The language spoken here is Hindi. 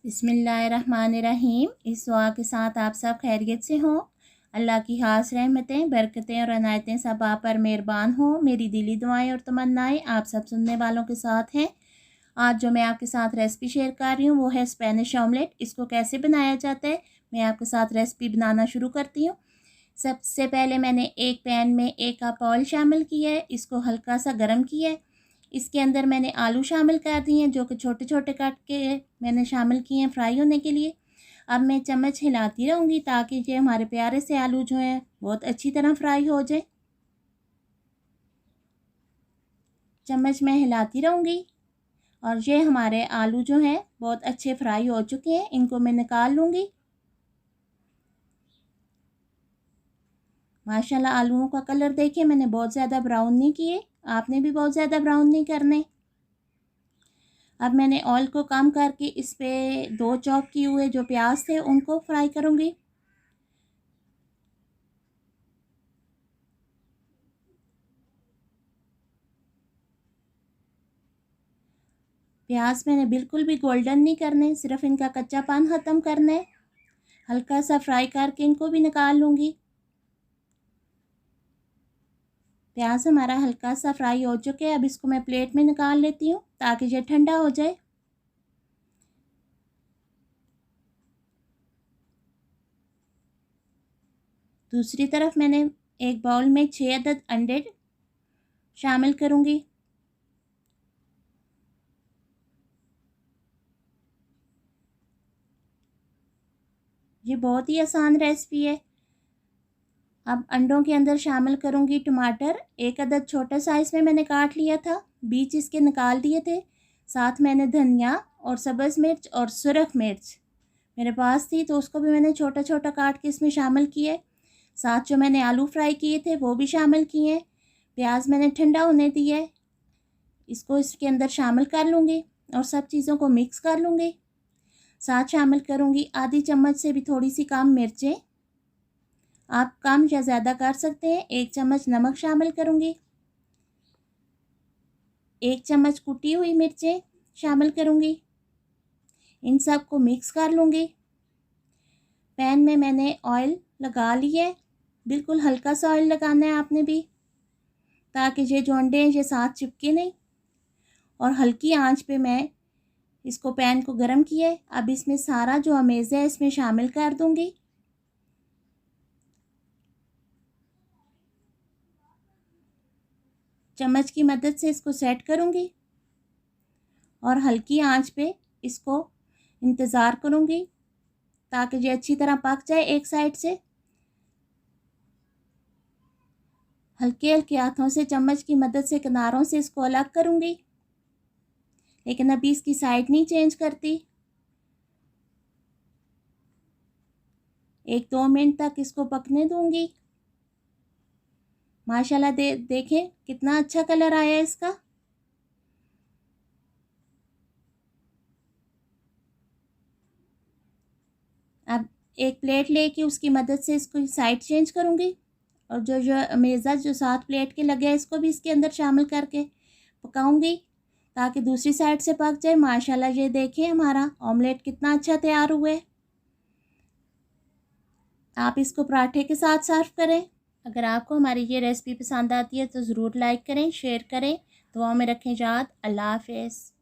बिस्मिल्लाहिर्रहमानिर्रहीम। इस दुआ के साथ आप सब खैरियत से हों। अल्लाह की खास रहमतें, बरकतें और अनायतें सब आप पर मेहरबान हों। मेरी दिली दुआएं और तमन्नाएं आप सब सुनने वालों के साथ हैं। आज जो मैं आपके साथ रेसिपी शेयर कर रही हूँ वो है स्पेनिश ऑमलेट। इसको कैसे बनाया जाता है मैं आपके साथ रेसिपी बनाना शुरू करती हूँ। सबसे पहले मैंने एक पैन में 1 कप ऑयल शामिल किया है। इसको हल्का सा गर्म किया है। इसके अंदर मैंने आलू शामिल कर दिए हैं जो कि छोटे छोटे काट के मैंने शामिल किए हैं फ्राई होने के लिए। अब मैं चम्मच हिलाती रहूँगी ताकि ये हमारे प्यारे से आलू जो हैं बहुत अच्छी तरह फ्राई हो जाए। चम्मच में हिलाती रहूँगी और ये हमारे आलू जो हैं बहुत अच्छे फ्राई हो चुके हैं। इनको मैं निकाल लूँगी। माशाल्लाह आलूओं का कलर देखिए, मैंने बहुत ज़्यादा ब्राउन नहीं किए, आपने भी बहुत ज़्यादा ब्राउन नहीं करने। अब मैंने ऑयल को कम करके इस पे 2 चॉप किए हुए जो प्याज थे उनको फ्राई करूँगी। प्याज मैंने बिल्कुल भी गोल्डन नहीं करने, सिर्फ इनका कच्चापन ख़त्म करना है। हल्का सा फ्राई करके इनको भी निकाल लूँगी। प्याज हमारा हल्का सा फ्राई हो चुके हैं। अब इसको मैं प्लेट में निकाल लेती हूँ ताकि ये ठंडा हो जाए। दूसरी तरफ मैंने एक बाउल में 6 अदद अंडे शामिल करूँगी। ये बहुत ही आसान रेसिपी है। अब अंडों के अंदर शामिल करूँगी टमाटर। 1 अदद छोटा साइज़ में मैंने काट लिया था, बीज इसके निकाल दिए थे। साथ मैंने धनिया और सब्ज़ मिर्च और सुरख मिर्च मेरे पास थी तो उसको भी मैंने छोटा छोटा काट के इसमें शामिल किए। साथ जो मैंने आलू फ्राई किए थे वो भी शामिल किए। प्याज मैंने ठंडा होने दिया है। इसको इसके अंदर शामिल कर लूँगी और सब चीज़ों को मिक्स कर लूँगी। साथ शामिल करूँगी आधी चम्मच से भी थोड़ी सी कम मिर्चें, आप कम या ज़्यादा कर सकते हैं। 1 चम्मच नमक शामिल करूँगी। 1 चम्मच कुटी हुई मिर्चें शामिल करूँगी। इन सब को मिक्स कर लूँगी। पैन में मैंने ऑयल लगा लिया है। बिल्कुल हल्का सा ऑयल लगाना है आपने भी, ताकि ये जो अंडे हैं ये साथ चिपके नहीं। और हल्की आंच पे मैं इसको पैन को गरम किया है। अब इसमें सारा जो अमेज़ है इसमें शामिल कर दूँगी। चम्मच की मदद से इसको सेट करूँगी और हल्की आंच पे इसको इंतज़ार करूँगी ताकि ये अच्छी तरह पक जाए एक साइड से। हल्के हल्के हाथों से चम्मच की मदद से किनारों से इसको अलग करूँगी, लेकिन अभी इसकी साइड नहीं चेंज करती। 1-2 मिनट तक इसको पकने दूँगी। माशाल्लाह देखें कितना अच्छा कलर आया है इसका। अब एक प्लेट लेके उसकी मदद से इसको साइड चेंज करूँगी और जो मेज़ा जो 7 प्लेट के लगे हैं इसको भी इसके अंदर शामिल करके पकाऊंगी ताकि दूसरी साइड से पक जाए। माशाल्लाह ये देखें हमारा ऑमलेट कितना अच्छा तैयार हुआ है। आप इसको पराठे के साथ सर्व करें। अगर आपको हमारी ये रेसिपी पसंद आती है तो ज़रूर लाइक करें, शेयर करें। दुआओं में रखें याद। अल्लाह हाफ़िज़।